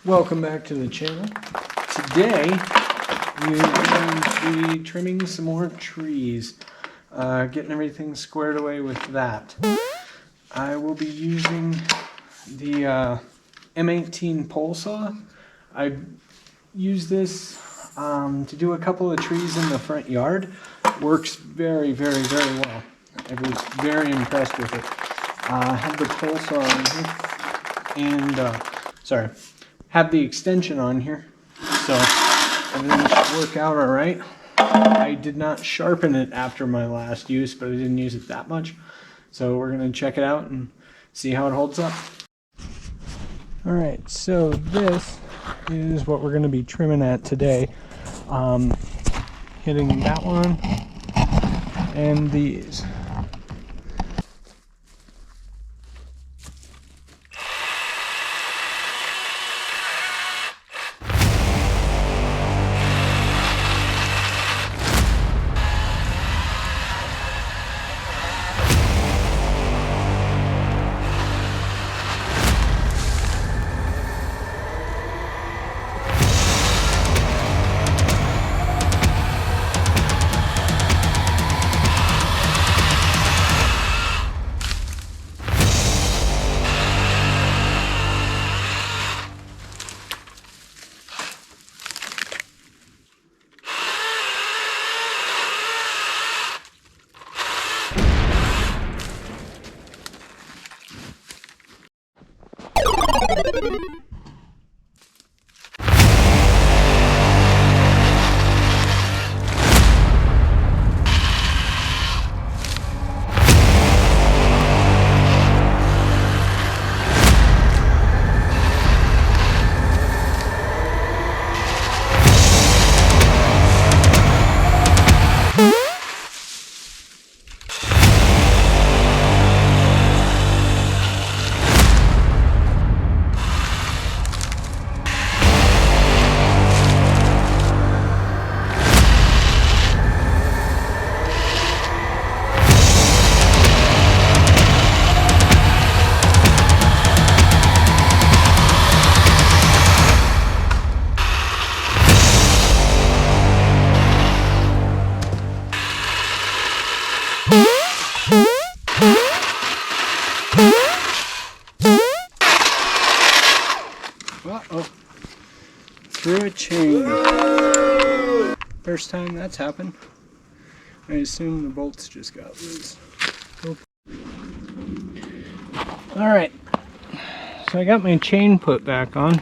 Welcome back to the channel. Today we're going to be trimming some more trees, getting everything squared away with that. I will be using the M18 pole saw. I use this to do a couple of trees in the front yard. Works very, very, very well. I was very impressed with it. I have the pole saw on here, and have the extension on here, so everything should work out all right. I did not sharpen it after my last use, but I didn't use it that much, so we're going to check it out and see how it holds up. All right, so this is what we're going to be trimming at today. Hitting that one and these. Uh-oh. Through a chain. First time that's happened. I assume the bolts just got loose. Alright. So I got my chain put back on.